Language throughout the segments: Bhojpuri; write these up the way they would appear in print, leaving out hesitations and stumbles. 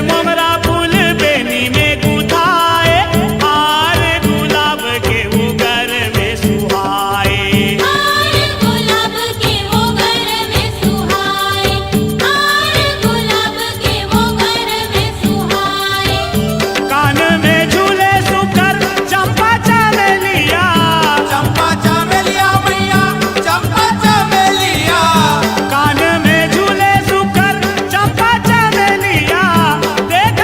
मोमरा फूल बेनी में गुथाए, हार गुलाब के वो घर में सुहाए। हार गुलाब के वो घर में सुहाए, हार गुलाब के वो घर में सुहाए। कान में झूले सुकर चंपा चमेलिया, चंपा चमेलिया मैया, चंपा चमेलिया। कान में झूले सुकर चंपा चमेलिया, देख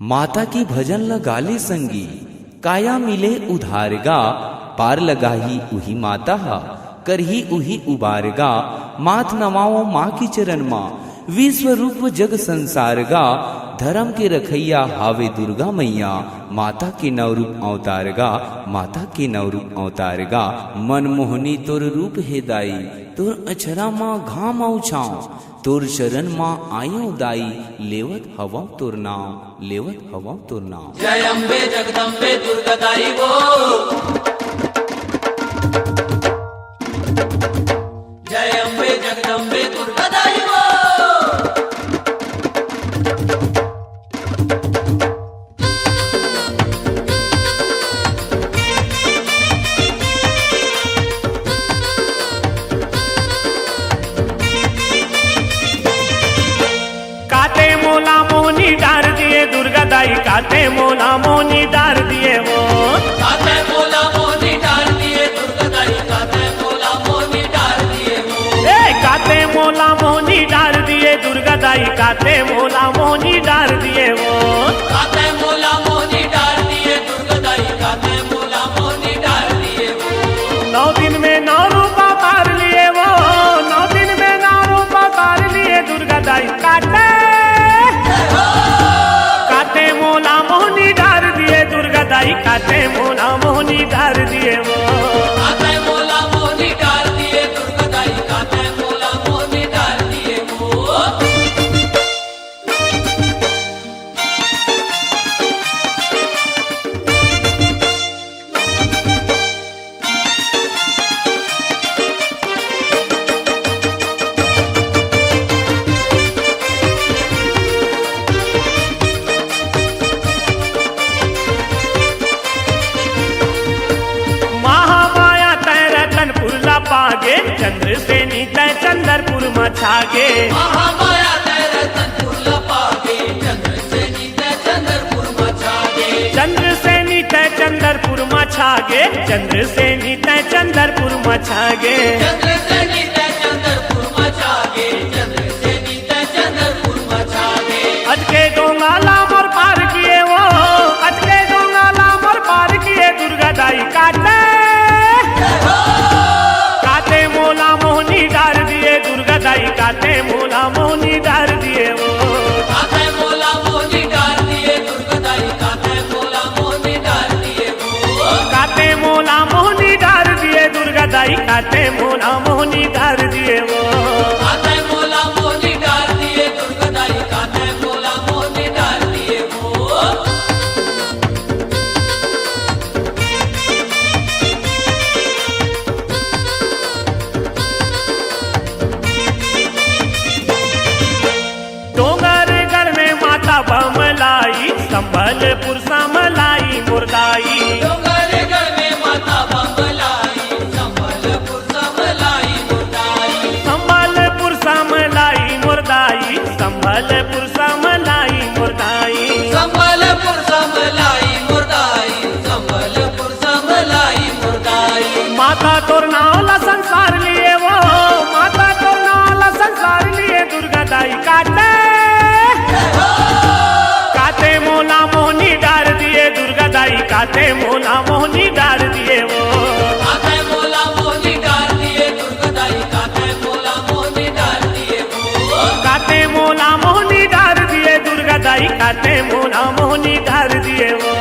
माता की भजन लगाले संगी, काया मिले उधारगा, पार लगाही उही माता हा, करही उही उबारगा, माथ नवाओ माँ की चरण माँ, विश्व रूप जग संसारगा, धर्म के रखैया हावे दुर्गा मैया, माता के नवरूप अवतारगा, माता के नवरूप अवतारगा। मनमोहनी तोर रूप हे दाई, तोर अछरा माँ घाम औछाओ, तोर शरण माँ आयो दाई, लेवत हवा तोर नाम, लेवत हवा तोर नाम। जय अम्बे जगदम्बे दुर्गदाई वो, जय अम्बे जगदम्बे दुर्गदाई वो। काते मोला मोनी डार दिए दुर्गा दाई, काते मोला मोनी डार दिए वो, काते मोला मोनी डाल दिए दुर्गदाई, काते मोला मोनी डाल दिए वो। ए काते मोला मोनी डार दिए दुर्गा दाई, काते मोला मोनी डार दिए वो। काते मोला मोनी डाल दिए दुर्गदाई, काते मोला मोनी डाल दिए वो। 9 दिन में 9 रूपा तार लिए वो, 9 दिन में 9 रूपा तार लिए दुर्गा दाई, काते काते मोला मोहनी डार दिए दुर्गा दाई, काते मोला मोहनी डार दिए वो। काते मोला मोनी डाल दिए दुर्गदाई, काते मोला मोनी डाल दिए वो। महामाया तय रतनपुर ला पागे, चंद्र से नीतय चंद्रपुर मछागे। महामाया तेरे तनपुर लपागे, चंद्र से नीते चंद्रपुर मचागे। चंद्र से नीतय चंद्रपुर मछागे, चंद्र से नीतय चंद्रपुर मछागे। चंद्र से नीते चंद्रपुर मचागे, चंद्र से नीते चंद्रपुर मचागे। अटके डोंगाला मोर पार किए वो, अटके डोंगाला मोर पार किए दुर्गा दाई, काटे काते मोला मोहनी डार दिए दुर्गा दाई, काते मोला मोहनी डार दिए वो। काते मोला मोनी डाल दिए दुर्गदाई, काते मोला मोनी डाल दिए वो। काते मोला मोहनी डार दिए दुर्गा दाई, काते मोला मोहनी डार दिए वो। काते मोला मोनी डाल दिए दुर्गदाई, काते मोला मोनी डाल दिए वो। डोंगरगढ़ में माता बमलाई, संबलपुर समलाई मुर्दाई। डोंगरगढ़ में माता बंगलाई, संबलपुर समलाई मुर्दाई। संबलपुर समलाई मुर्दाई, संबलपुर समलाई मुर्दाई। संबलपुर समलाई मुर्दाई, संबलपुर समलाई मुर्दाई। माता तोर नावला संसार लिए वो, माता तोर नावला संसार लिए दुर्गा दाई, काटे काते मोला मोहनी डार दिए दुर्गा दाई, काते मोला मोहनी डार दिए वो। काते मोला मोनी डाल दिए दुर्गदाई, काते मोला मोनी डाल दिए वो। काते मोला मोहनी डार दिए दुर्गा दाई, काते मोला मोहनी डार दिए वो।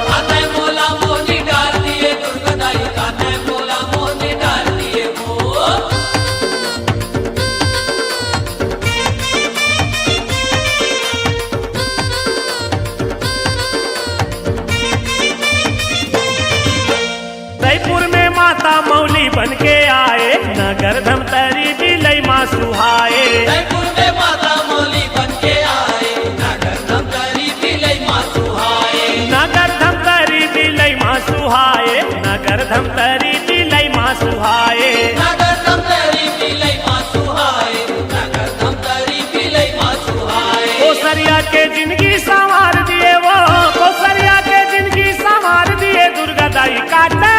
काते मोला मोनी डाल दिए दुर्गदाई, काते मोला मोनी डाल दिए वो। जयपुर में माता मौली बन के आए, नगर धमतरी बिलई माँ सुहाए। जयपुर में माता मौली बन के आए, नगर धमतरी बिलई माँ सुहाए। नगर धमतरी बिलई माँ सुहाए, नगर धमतरी बिलई माँ सुहाए। नगर धमतरी बिलई माँ सुहाए, नगर धमतरी बिलई माँ सुहाए। कोसरिया के जिंदगी संवार दिए वो, कोसरिया के जिंदगी संवार दिए दुर्गा दाई, काटे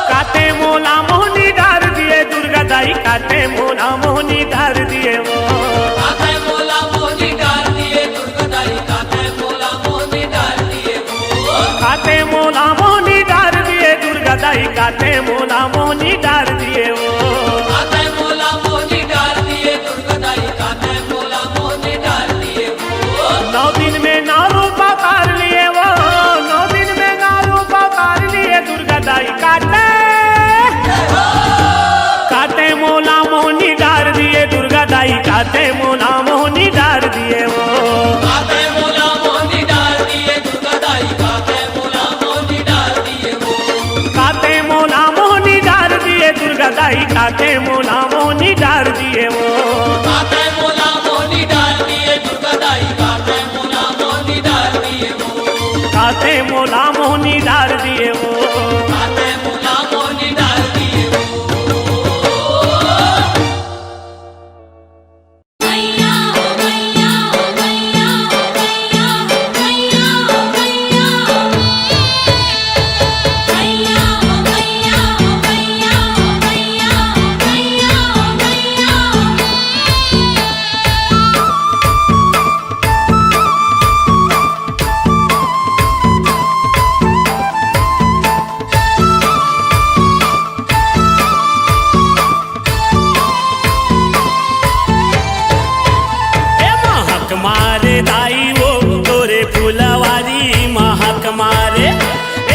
काते मोला मोहनी डार दिए दुर्गा दाई, काते मोला मोहनी डार दिए वो। काते मोला मोनी डाल दिए दुर्गदाई, काते मोला मोहनी डार दिए वो। काते मोला मोहनी डाल दिए दुर्गादाई काते मोला मोहनी डाल दिए वो। 9 दिन में 9 रूप अवतार लिए वो, 9 दिन में 9 रूप अवतार लिए दुर्गादाई काते काते मोला मोहनी डार दिए दुर्गादाई काते मोला मोहनी डार दिए वो। काते मोला मोहनी डाल दिए दुर्गादाई काते मोला मोहनी डाल दिए वो। काते मोला मोहनी डार दिए दुर्गादाई काते मोला मोहनी डार दिए वो। काते मोला मोहनी डाल दिए दुर्गादाई काते मोला मोहनी डाल दिए वो। काते मोला मोहनी डार दिए वो। काते मोला मोहनी डाल दिए वो। मैया हो मैया हो मैया हो मैया हो मैया हो मैया हो मैया हो मैया हो मैया हो मैया हो मैया हो मैया ए महक मारे दाई वो तोरे फुलवारी महक मारे,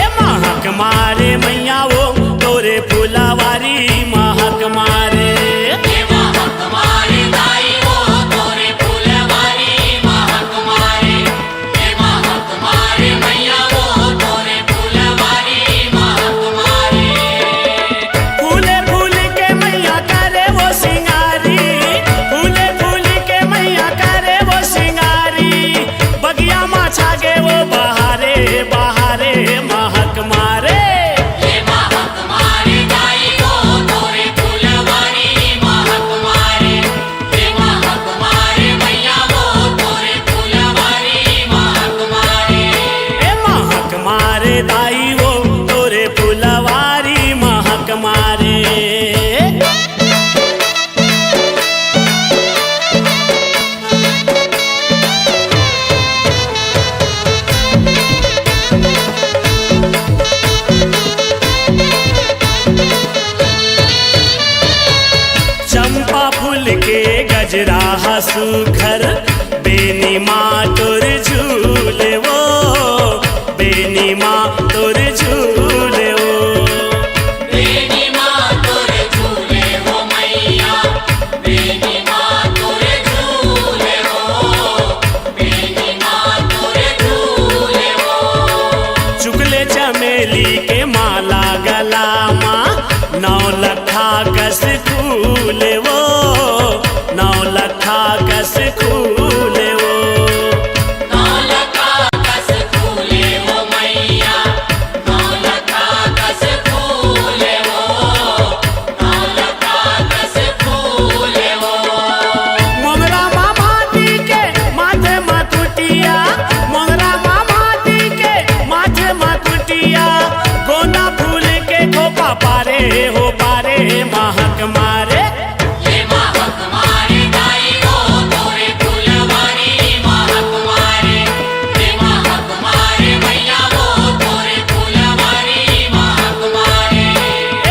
ए महक मारे मैया वो तोरे फुलवारी महक मारे। ये महक मारे दाई वो तोरे फूलवारी महक मारे। ये महक मारे मैया वो तोरे फूलवारी महक मारे। फूले फूल के मैया करे वो सिंगारी, फूले फूल के मैया करे वो सिंगारी। बगिया माछा गे वो बहारे बहारे महक मारे। ये महक मारे दाई वो तोरे फूलवारी महक मारे। ये महक मारे मैया वो तोरे फूलवारी महक मारे। ए महक मारे दाई वो तोरे फुलवारी महक मारे। चंपा फूल के गजरा सुखर बेनी माँ तोर झूले वो, बेनी माँ तोर झूले वो। बेनी माँ तोरे झूले हो मैया। बेनी माँ तोरे झूले हो। बेनी माँ तोरे झूले हो। चुगले चमेली के माला गला माँ 9 लखा कस फूले वो, 9 लखा कस फूले वो। नौलखा कस फूले हो मैया। नौलखा कस फूले हो। नौलखा कस फूले हो। मोगरा मामा दी के माथे मथुटिया, मोगरा मामा दी के माथे मथुटिया। गोंदा फूल के खोपा पारे हो पारे महक मारे। ये महक मारे दाई वो तोरे फूलवारी महक मारे। ये महक मारे मैया वो तोरे फूलवारी महक मारे।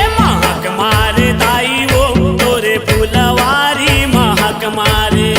ए महक मारे दाई वो तोरे फुलवारी महक मारे।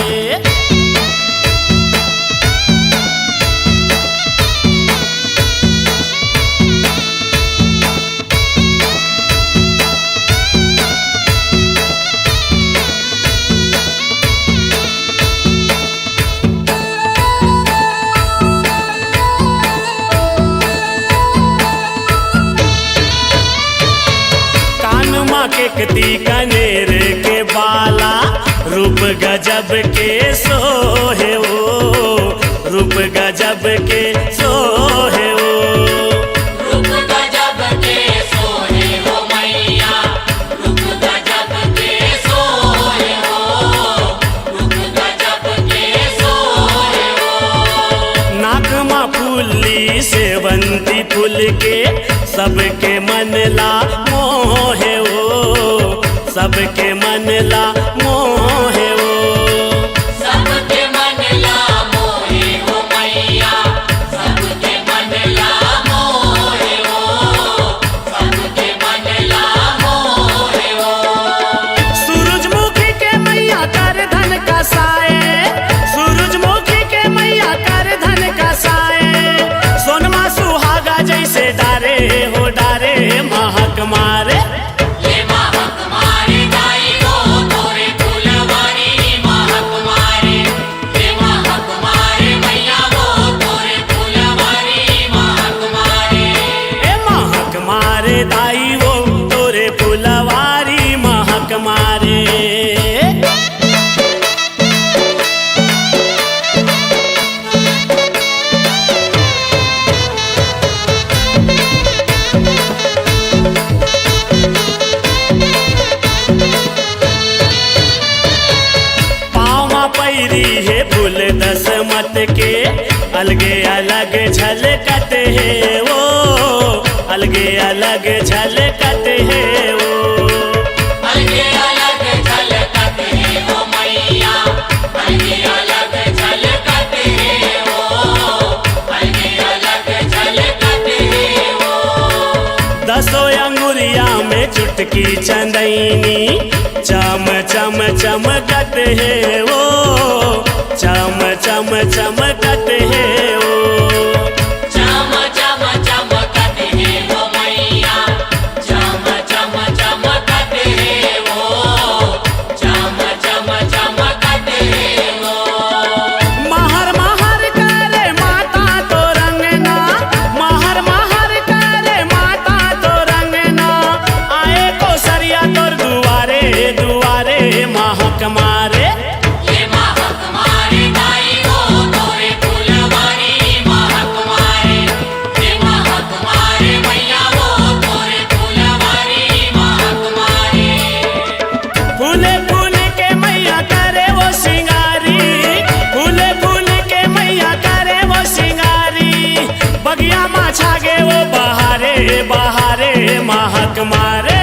कान माँ के कती कनेर के बाला, रूप गजब के सोहे वो, रूप गजब के सोहे वो। रूप गजब के सोहे हो मैया। रूप गजब के सोहे हो। रूप गजब के सोहे हो। नाक माँ फूली सेवंती फूल के सबके मन ला मोहे वो, सबके मन ला मोहे वो। सबके मन ला मोहे हो मैया। सबके मन ला मोहे हो। सबके मन झूमत के अलगे अलग झलकत है वो, अलगे अलग झलकत है वो। अलगे अलग झलकत है वो मैया, अलगे अलग झलकत है वो, अलगे अलग झलकत है वो। दसों अंगुरिया में चुटकी चंदैनी चम चम चमकत है वो, चम चम चमकत है वो। चम चम चमकत है वो मैया, चम चम चमकत है वो, चम चम चमकत है वो। महर महर करे माता तो रंगना, महर महर करे माता तो रंगना, आए को सरिया तोर दुआरे दुआरे महक मारे। ये महक मारे दाई वो तोरे फुलवारी महक मारे, ये महक मारे मैया वो तोरे फुलवारी महक मारे। फूले फूल के मैया करे वो सिंगारी, फूले फूल के मैया करे वो सिंगारी, बगिया माँ छागे वो बहारे बहारे महक मारे।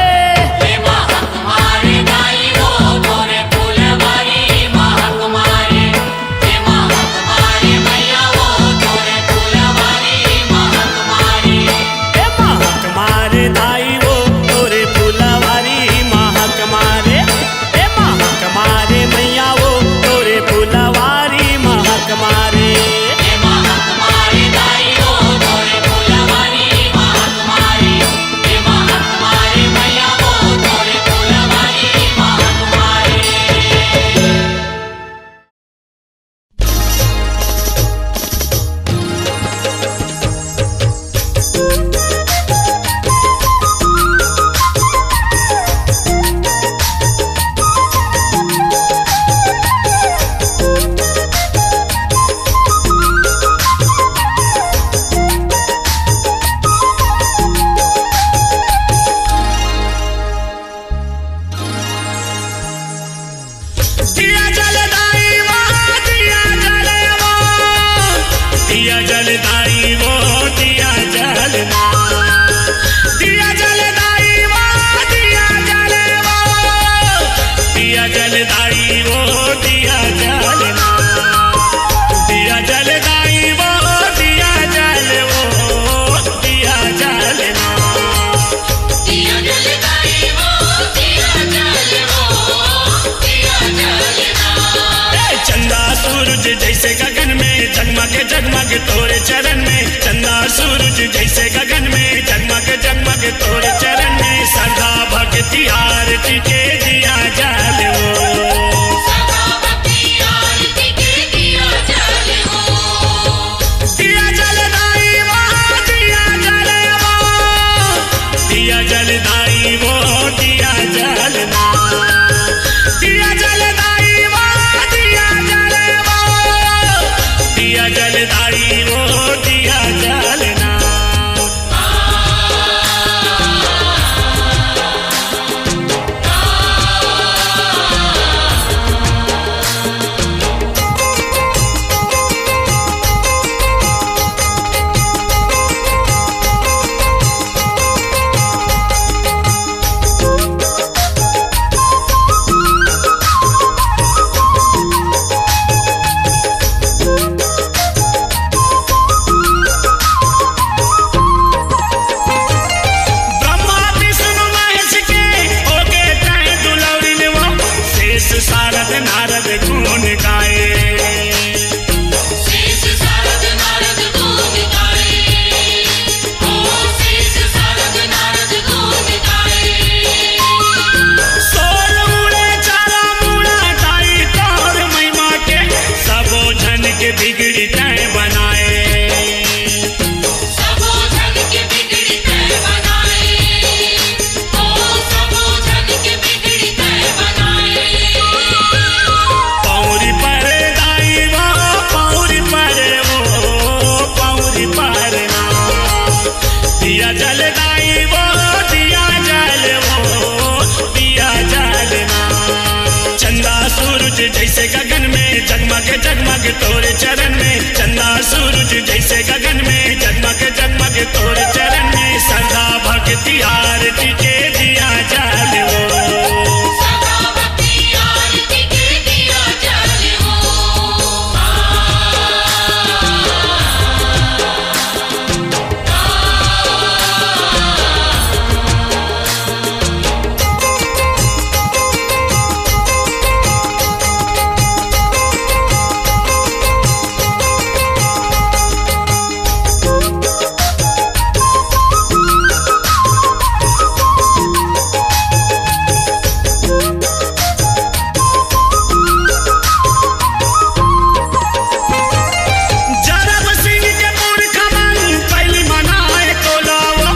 ये महक मारे दाई वो तोरे फुलवारी महक मारे, ये महक मारे मैया वो तोरे फुलवारी महक मारे। ए महक मारे धाई वो तोरे फुलवारी महक मारे, ए महक मारे मैया वो तोरे फुलवारी महक मारे। ये महक मारे दाई वो तोरे फुलवारी महक मारे, ये महक मारे जैसे गगन में जगमग जगमग तोर चरण में सदा भक्ति आरती के दिया जल वो सदा भक्ति आरती के दिया जल वो जरब सिंह के पुरख मन पहली मनाए कोलाओ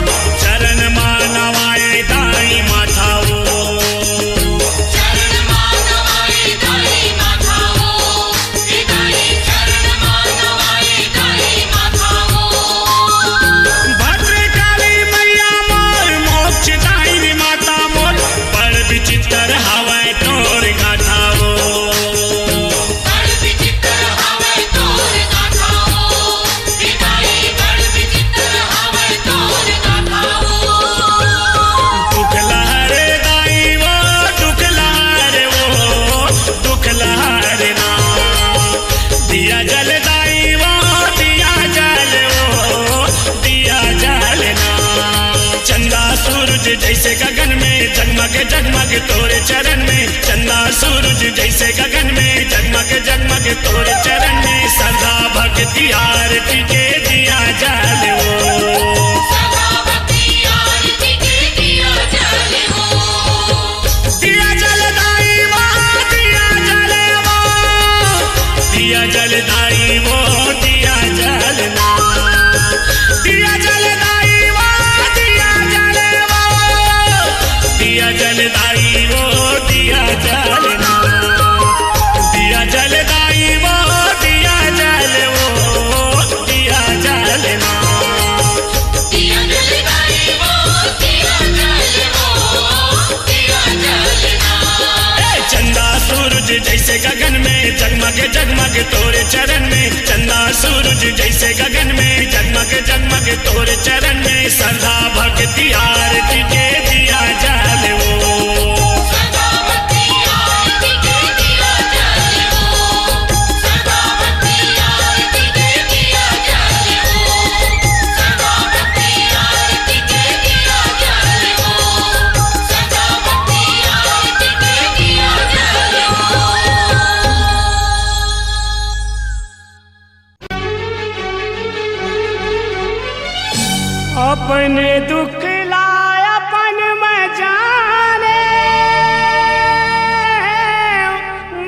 चरण मानवाए दाई माथाओ चरण मानवाए दाई माथाओ दाई चरण मानवाए दाई माथाओ भद्रकाली मैया मोर मोक्ष दायिनी माता मोर बड़ विचित्र हवाए तोर गाथाओ बड़ विचित्र हवे तोर गाथाओ दाई बड़ विचित्र हवे तोर गाथाओ दुख लहरे दाई वो दुख लहरे वो दुख लहरे ना दिया जल दाई वो दिया जल वो दिया जल ना चंदा सूरज जैसे गगन में जगमग जगमग तोरे चरण में चंदा सूरज जैसे गगन में जगमग जगमग तोरे चरण में सदा भक्ति आरती के दिया जल वो सदा भक्ति आरती के दिया जल वो दिया जल दाई वो दिया जल वो दिया जल दाई वो दिया जल ना दिया जल दाई वो दिया जल वो दिया जल दाई वो दिया जल ना दिया जल दाई वो दिया जल वो दिया जल ना दिया जल दाई वो दिया जल वो दिया जल ना चंदा सूरज जैसे गगन में जगमग जगमग तोरे चरण में चंदा सूरज जैसे गगन में जगमग जगमग तोरे चरण में सदा भक्ति आरती के दिया जल वो सदा भक्ति आरती के दिया जल वो सदा भक्ति आरती के दिया जल वो सदा भक्ति आरती के दिया जल वो सदा भक्ति आरती के दिया जल वो अपने दुख लाय अपन में जाने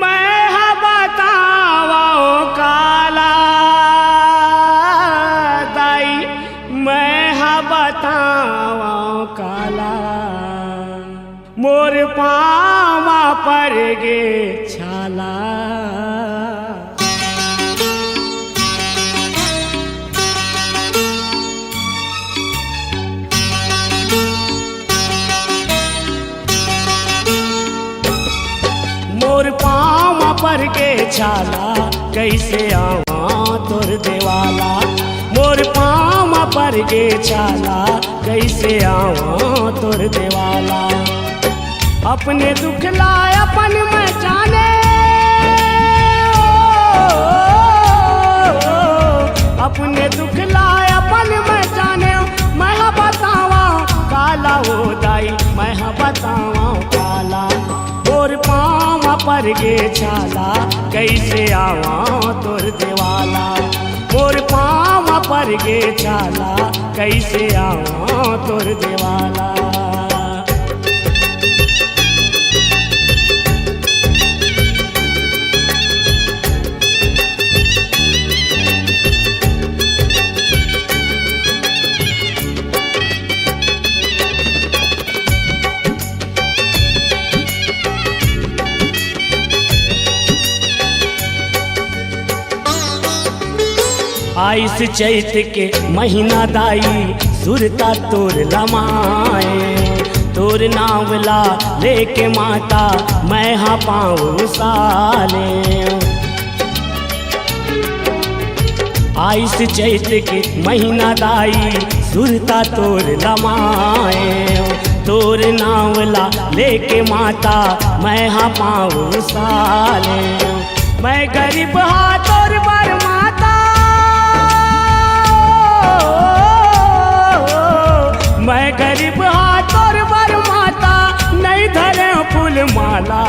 मैं बतावा काला दाई मैं बतावा काला मोर पावा पर गे छाला मोर पाँव पर के छाला कैसे आवा तोर देवाला मोर पाँव पर के छाला कैसे आवा तोर देवाला अपने दुख लाय अपन में जाने अपने दुख लाय अपन में जाने मैं बतावा काला हो दाई मैं बतावा काला मोर पाँव पर गे छाला कैसे आवा तोर देवाला मोर पाँव पर गे छाला कैसे आवा तोर देवाला आइस चैत के महीना दाई सुरता तोर लमाए तोर नावला लेके माता मैं हाँ पाँव साले आइस चैत के महीना दाई सुरता तोर लमाए तोर नावला लेके माता मैं हाँ पाँव साले मैं गरीब हाँ तोर बर माता मैं गरीब हाँ तोर बर माता नहीं धरे फूल माला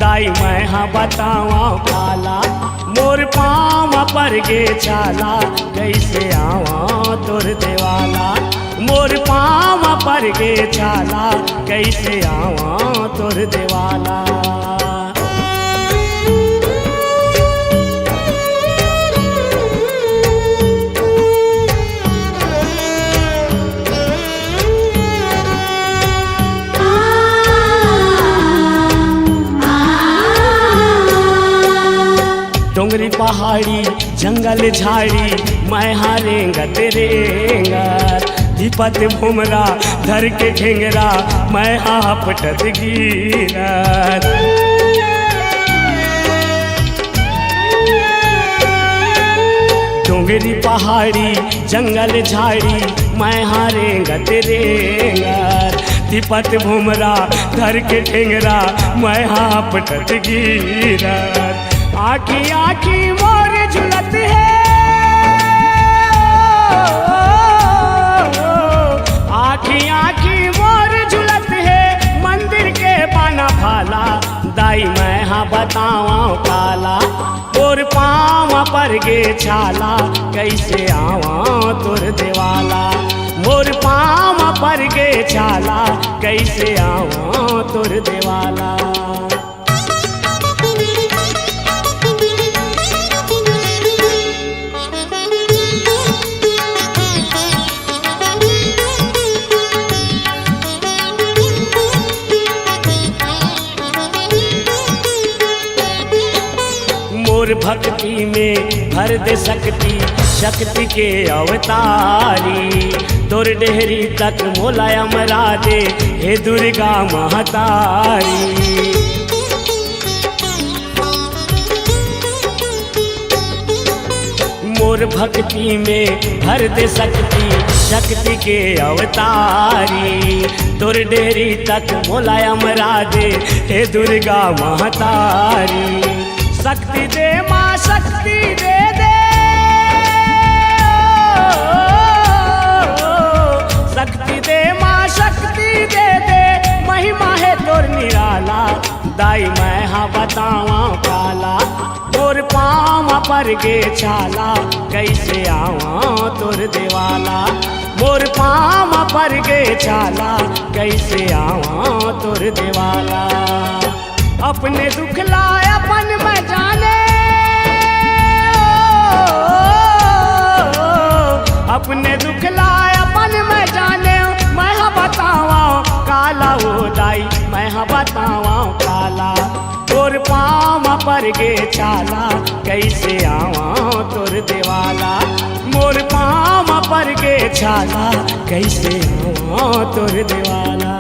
दाई मैं हाँ बतावा काला मोर पाँव पर गे चाला कैसे आवा तोर देवाला मोर पाँव पर गे चाला कैसे आवा तोर देवाला डोंगरी पहाड़ी जंगल झाड़ी मैं हारेंगत रेंगत दीपत भुमरा धर के घेंगरा मैं आपटत गिरत डोंगरी पहाड़ी जंगल झाड़ी मैं हारेंगत रेंगत दीपत भुमरा धर के घेंगरा मैं आपटत गिरत आखी आखी मोर झुलत है आखी आखी मोर झुलत है मंदिर के पाना भाला दाई मैं हाँ बतावा काला और पाँव पर गे छाला कैसे आवा तोर देवाला मोर पाँव पर गे छाला कैसे आवा तोर देवाला भक्ति में भर दे शक्ति शक्ति के अवतारी तोर डेहरी तक मोलाया मरा दे हे दुर्गा महतारी मोर भक्ति में भर दे शक्ति शक्ति के अवतारी तोर डेहरी तक मोलाया मरा दे हे दुर्गा महतारी शक्ति दे माँ शक्ति दे दे शक्ति दे माँ शक्ति दे दे महिमा है तोर निराला दाई मैं हाँ बतावा काला तोर पाँव पर गे छाला कैसे आवा तोर देवाला मोर पाँव पर गे छाला कैसे आवा तोर देवाला अपने दुख लाए अपन में जाने अपने दुख लाए अपन में जाने मैं हाँ बतावा काला वो दाई मैं हाँ बतावा काला तोर पाँव पर गे छाला कैसे आवा तोर देवाला मोर पाँव पर गे छाला कैसे आवा तोर देवाला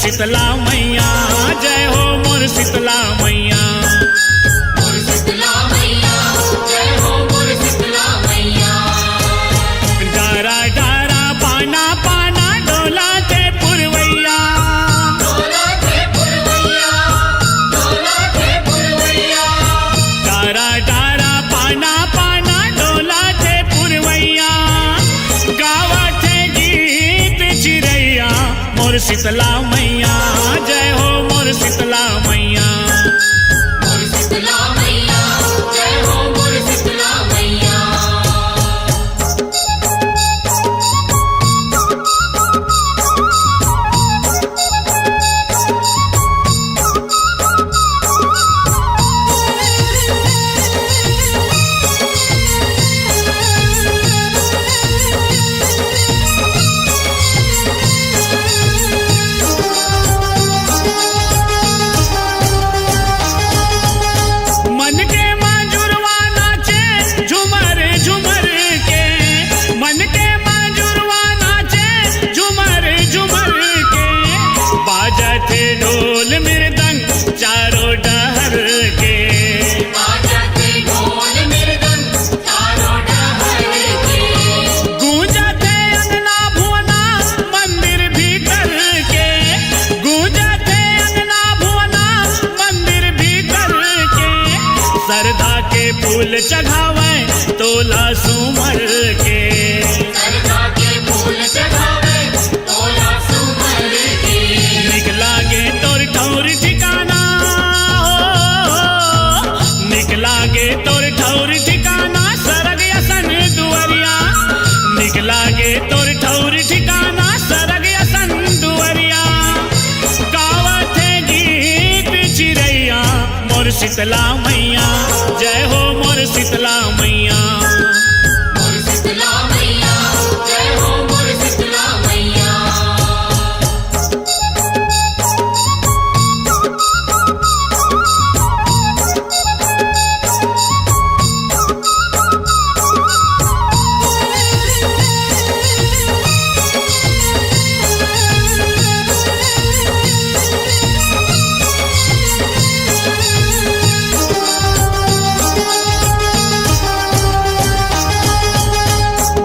शीतला मैया जय हो मोर शीतला मैया मोर शीतला मैया जय हो मोर शीतला मैया डारा डारा पाना पाना डोला ते पुरवैया डोला ते पुरवैया शीतला मैया जय हो मोर शीतला मैया मोर शीतला मैया जय हो मोर शीतला मैया मन के माजुरवा नाचे झुमर झुमर के मन के माजुरवा नाचे झुमर झुमर के बाजते ढोल मृदंग चारों डहर के बाजते ढोल मृदंग चारों डहर के गूंजते अंगना भुवना मंदिर भीतर के गूंजते अंगना भुवना मंदिर भीतर के सरधा के फूल चढ़ावे तोला सुमर के सरधा के फूल चढ़ावे तोला सुमर के निक लागे तोर ठौर ठिकाना हो निक लागे तोर ठौर ठिकाना सरग असन दुवरिया निक लागे तोर ठौर ठिकाना सरग असन दुवरिया गावत है गीत चिरैया मोर शीतला मैया जय हो मोर शीतला मैया मोर शीतला मैया जय हो मोर शीतला मैया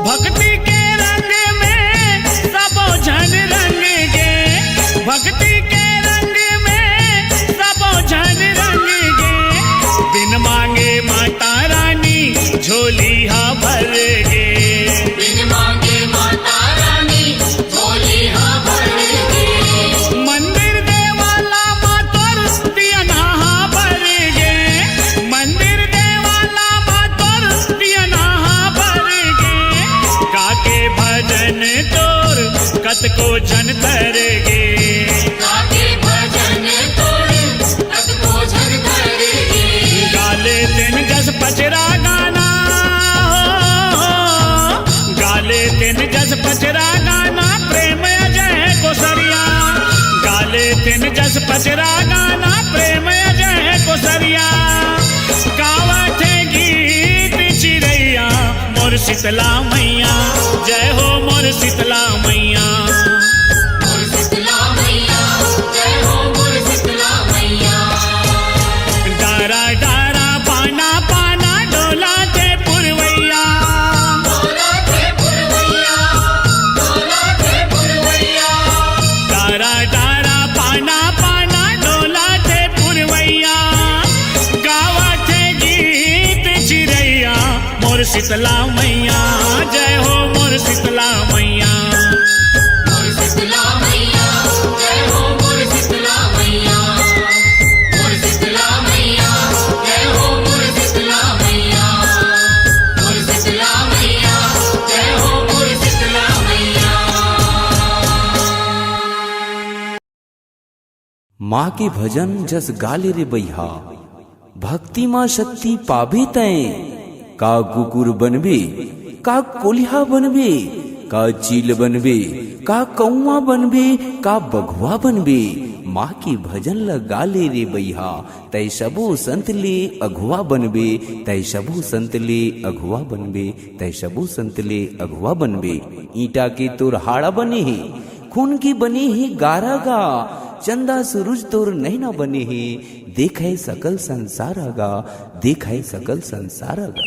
भक्ति के रंग में सबो झन रंग गे भक्ति के रंग में सबो झन रंग गे बिन मांगे माता रानी झोली हा भर गे बिन मांगे माता रानी झोली हा भर गे मंदिर देवाला मातोर दियना हा भर गे मंदिर देवाला मातोर दियना हा भर गे काके भजन तोर कतको जन तर गे काके भजन तोड़ तत को झन कर गे गाले दिन जस पचरा गाना हो गाले दिन जस पचरा गाना प्रेम अजय कोसरिया गाले दिन जस पचरा गाना प्रेम अजय कोसरिया गावत है गीत चिरैया मोर शीतला मैया जय हो मोर शीतला मैया मोर शीतला मैया जय हो मोर शीतला मैया डारा डारा पाना पाना डोला थे पुरवैया डोला थे पुरवैया डोला थे पुरवैया डारा डारा पाना पाना डोला थे पुरवैया गावा थे गीत चिरैया मोर शीतला मैया जय हो मोर शीतला मैया मोर शीतला मैया जय हो मोर शीतला मैया मोर शीतला मैया जय हो मोर शीतला मैया मोर शीतला मैया जय हो मोर शीतला मैया माँ के भजन जस गाले रे बैहा भक्ति माँ शक्ति पाबे तय का कुकुर बनबे का कोल्हा बनबे का चील बनबे का कौआ बनबे का बघुआ बनबे माँ की भजन ल गाले रे बैहा तय सबो संत ले अघुआ बनबे तय सबो संत ले अघुआ बनबे तय सबो संत ले अघुआ बनबे ईटा के तोर हाड़ा बने है खून की बने है गारा गा चंदा सूरज तोर नैना बने है देखे सकल संसारागा देखे सकल संसारागा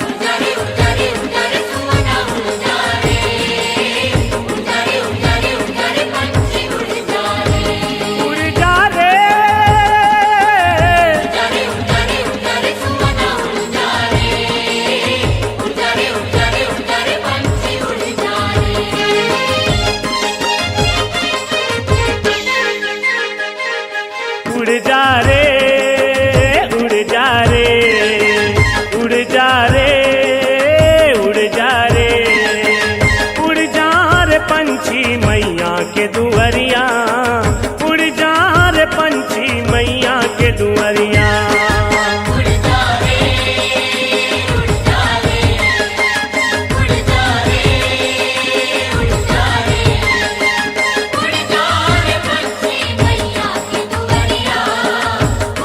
उजारे उजारे उजारे सुमना उजारे उजारे उजारे उजारे पंछी उड़ जारे उजारे उजारे उजारे सुमना उजारे उजारे उजारे उजारे पंछी उड़ जा रे उड़ जा रे उड़ जा रे पंछी मैया के दुअरिया उड़ जा रे पंछी मैया के दुअरिया उड़ जा रे उड़ जा रे उड़ जा रे उड़ जा रे उड़ जा रे पंछी मैया के दुअरिया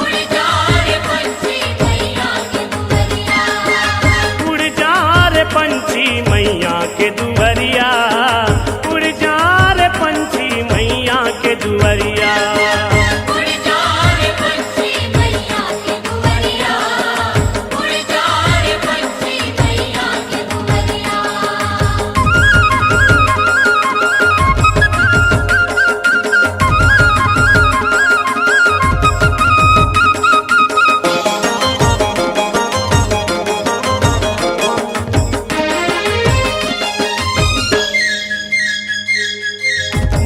उड़ जा रे पंछी मैया के दुअरिया उड़ जा रे पंछी मैया के दुअरिया उड़ जा रे पंछी मैया के दुअरिया उड़ जा रे पंछी मैया के दुअरिया उड़ जा रे पंछी मैया के दुअरिया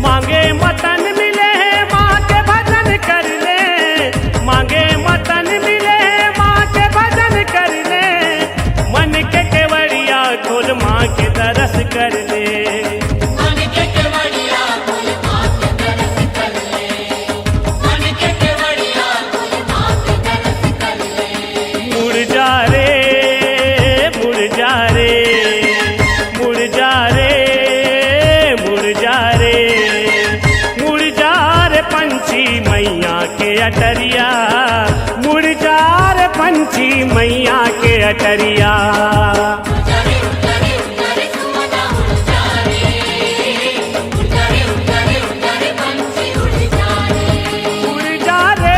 मांगे मतन मिले माँ के भजन कर ले मांगे मतन मिले माँ के भजन कर ले मन के केवड़िया खोल माँ के दरस कर ले मन के केवड़िया फूल माँ के दरस कर ले मन के केवड़िया फूल माँ के दरस कर ले मुड़ जा रे मुड़ जा रे मुड़ जा रे मुड़ जा रे मुड़ जा रे पंछी मैया के अटरिया मुड़ जा रे पंछी मैया के अटरिया उड़ जा रे उड़ जा रे उड़ जा रे सुमना उड़ जा रे उड़ जा रे उड़ जा रे उड़ जा रे पंछी उड़ जा रे उड़ जा रे उड़ जा रे उड़ जा रे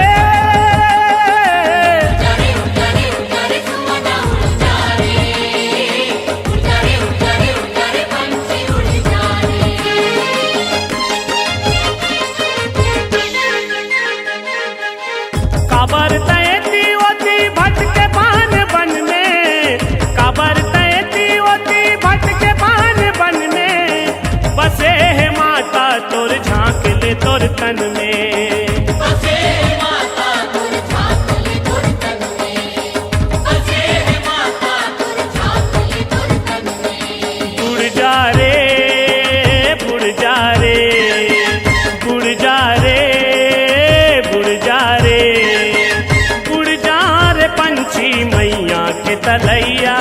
उड़ जा रे सुमना उड़ जा रे उड़ जा रे उड़ जा रे उड़ जा रे पंछी उड़ जा रे काबर तैती होती भटके पान बन में काबर तैती होती भटके पान बन में बसे है माता तोर झांक ले तोर तन में बसे माता तुर झांक ले तुर तन में बसे माता तुर झांक ले तुर तन में उड़ जा रे उड़ जा रे उड़ जा रे उड़ जा रे उड़ जा रे पंछी मैया के तलैया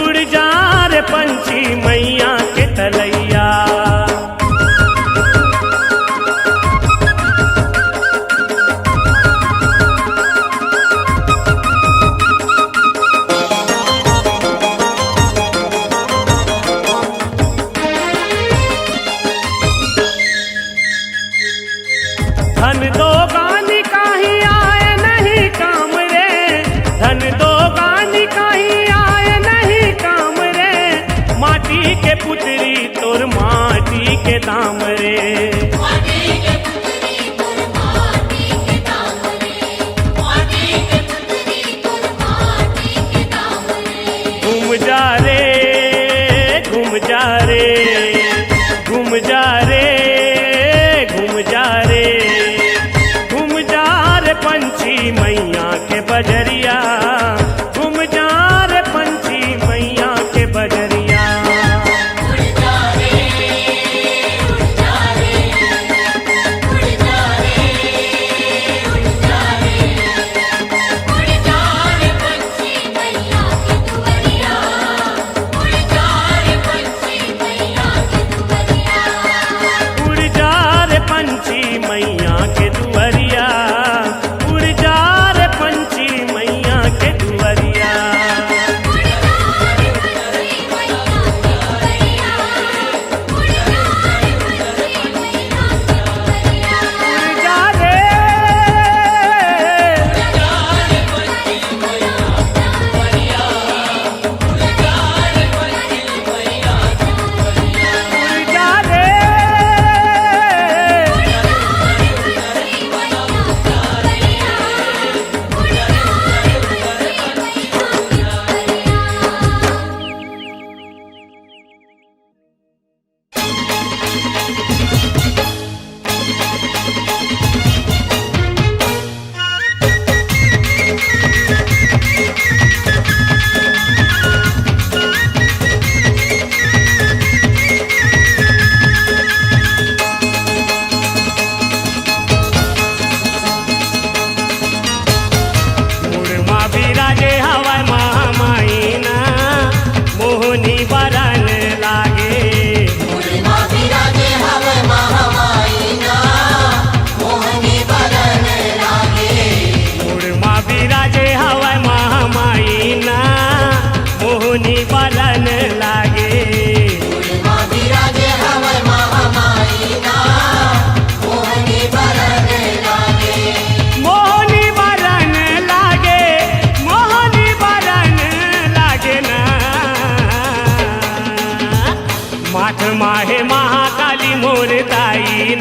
उड़ जा रे पंछी मैया के तलैया धन दो गानी काही आए नहीं काम रे धन दो गानी काही आए नहीं काम रे माटी के पुतरी तोर माटी के दाम रे माटी के पुतरी तुर माटी के दाम रे माटी के पुतरी तुर माटी के दाम रे घूम जा रे घूम जा रे घूम जा रे घूम जा रे घूम जा रे पंछी मैया के बजरिया घूम जा रे पंछी मैया के बजरिया उड़ जा रे उड़ जा रे उड़ जा रे उड़ जा रे उड़ जा रे पंछी मैया के दुअरिया उड़ जा रे पंछी मैया के दुअरिया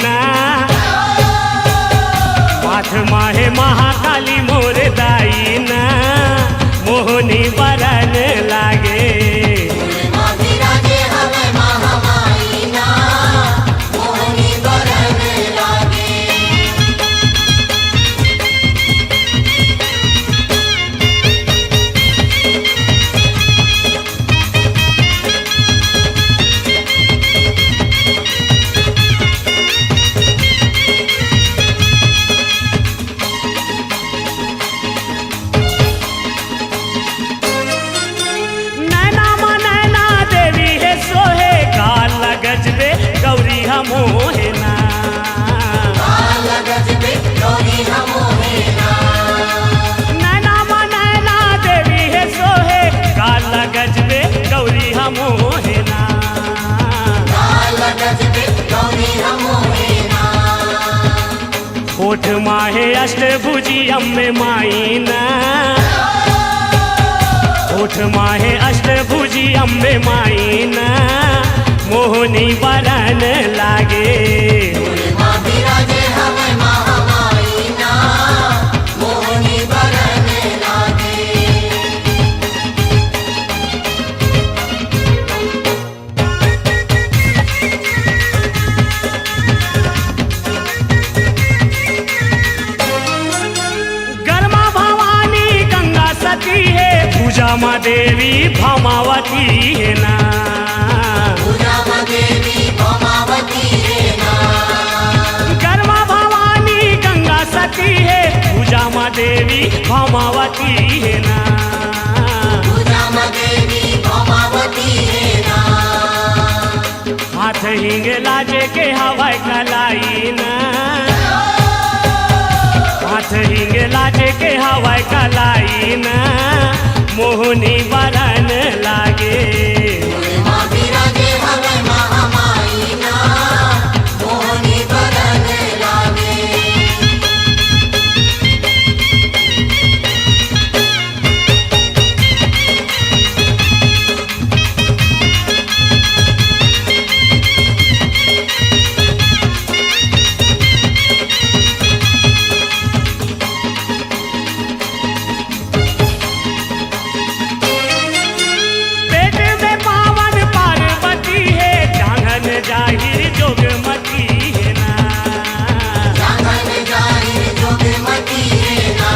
ना माथ माहे महाकाली मोर दाई ना मोहनी बरन लागे महाविराजे हवे महामाई ना मोहनी बरन लागे नैना मा नैना देवी है सोहे काल गजबे गौरी हमोहे ना काल गजबे गौरी हमोहे ना नैना मा नैना देवी है सोहे काल गजबे गौरी हमोहे ना काल गजबे गौरी हमोहे ना होठ माहे अष्टभुजी अम्मे माई ना होठ माहे अष्टभुजी अम्बे माई ना मोहनी बरन लागे महाविराजे हवे महामाई ना मोहनी बरन लागे गरमा भवानी गंगा सती है पूजा माँ देवी भमावती है ना पूजा देवी भमावती है ना गरमा भवानी गंगा सती है पूजा माँ देवी भमावती है ना पूजा देवी भमावती है ना हाथ हिंग लाजे के हवाई कलाई ना हाथ हिंग लाजे के हवाई कलाई ना मोहनी बरन लागे महाविराजे हवे महामाई ना मोहनी बरन लागे पेट में पावन पार्वती है जांघन जाहिर जोगमती है ना जागन जाहिर जोगमती है ना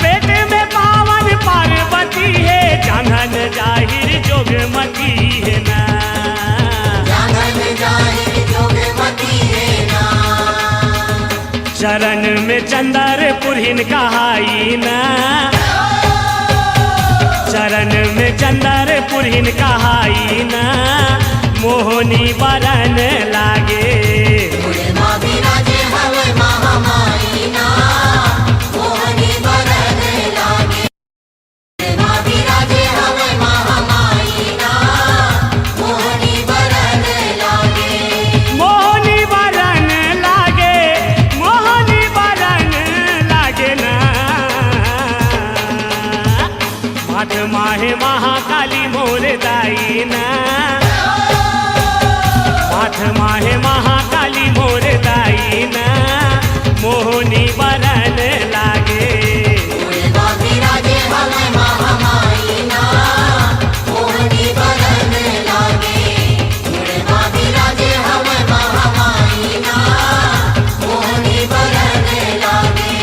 पेट में पावन पार्वती है जांघन जाहिर जोगमती है ना जागन जाहिर जोगमती है ना चरण में चंदर पुरहिन कहाई ना चरण में चंदर पुरहिन कहाई ना मोहनी बरन लागे महाविराजे हवे महामाई ना मोहनी बरन लागे महाविराजे हवे महामाई ना मोहनी बरन लागे मोहनी बरन लागे मोहनी बरन लागे ना माथ माहे महाकाली मोर दाई ना माथ माहे महाकाली मोर दाई ना मोहनी बरन लागे महाविराजे हवे महामाई ना मोहनी बरन लागे महाविराजे हवे महामाई ना मोहनी बरन लागे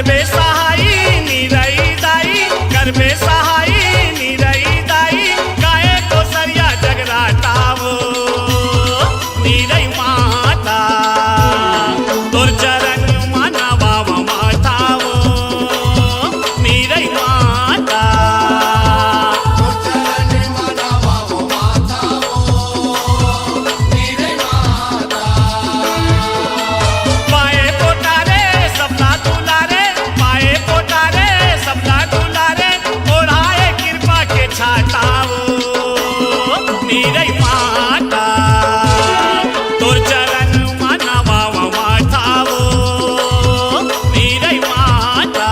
करबे सहाई निरई दाई करबे सहाई निरई दाई काहे को सरिया जगराटावो निरई माता तोर चरण मानवाव मातावो निरई माता पाए पोटारे सबला दुलारे पाए पोटारे सबला दुलारे ओढ़ाए कृपा के छाताओ निरई माता तोर चरण मानवाव माताओ निरई माता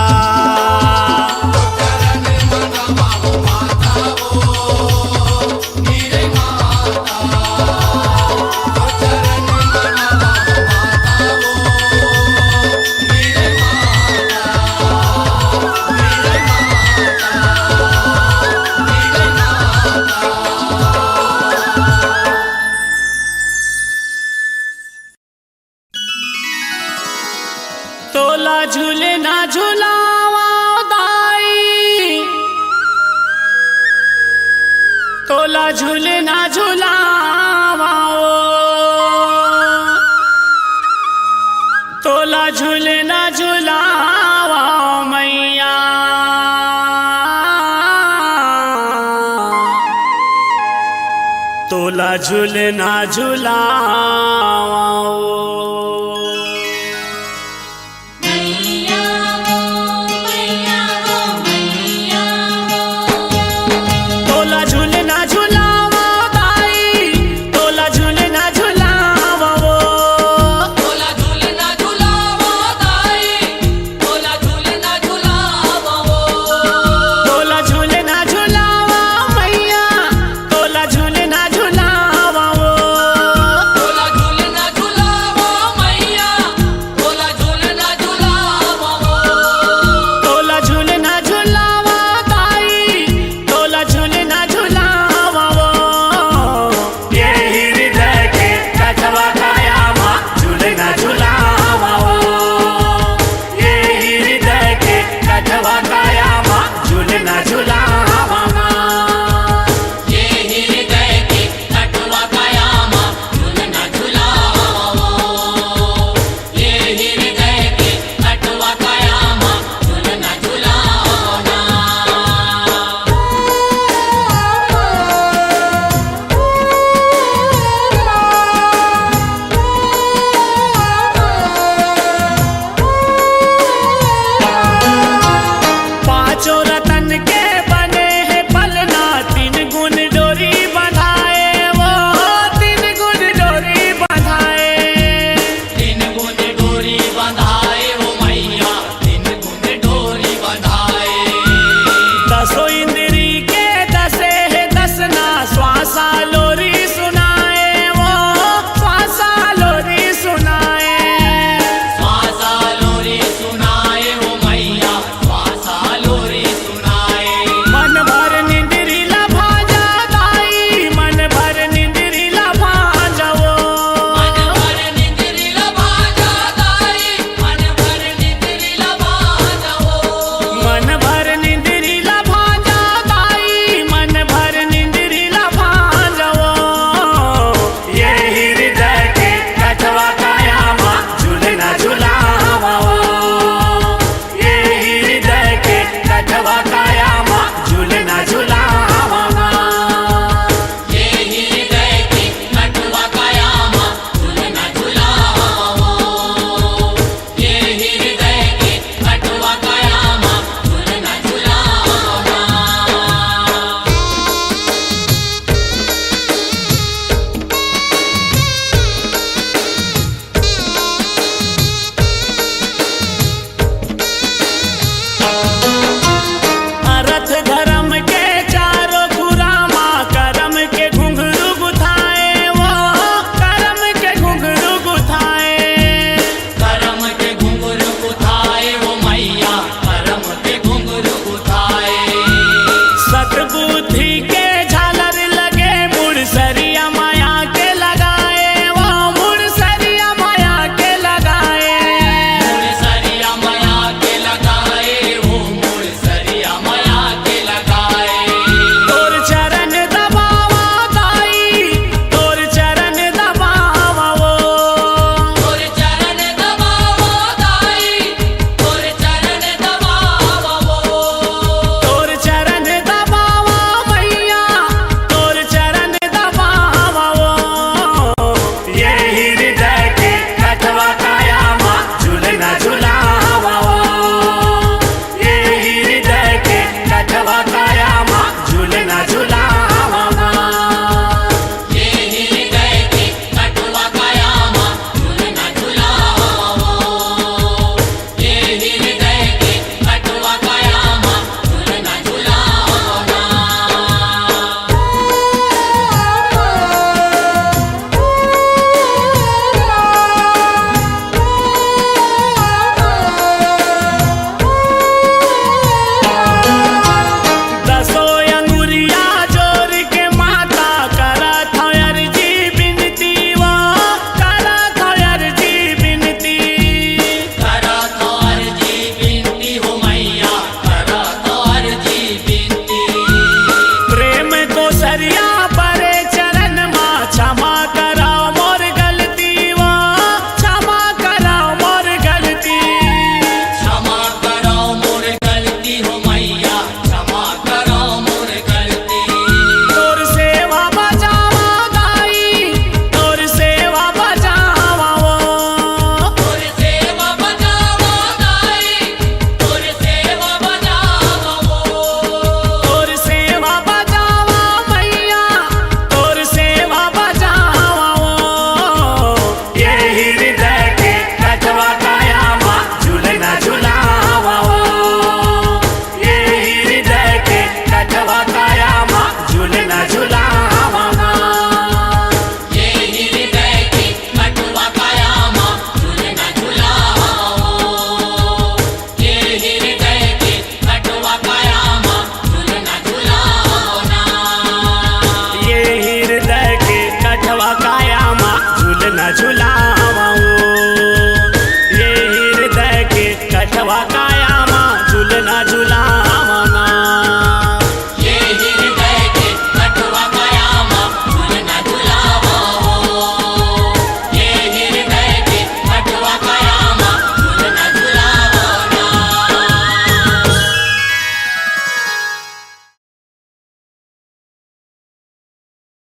तोला झूले ना झूलावा दाई तोला झूले ना झूलावा तोला झूले ना झूलावा मैया तोला झूले ना झूलावा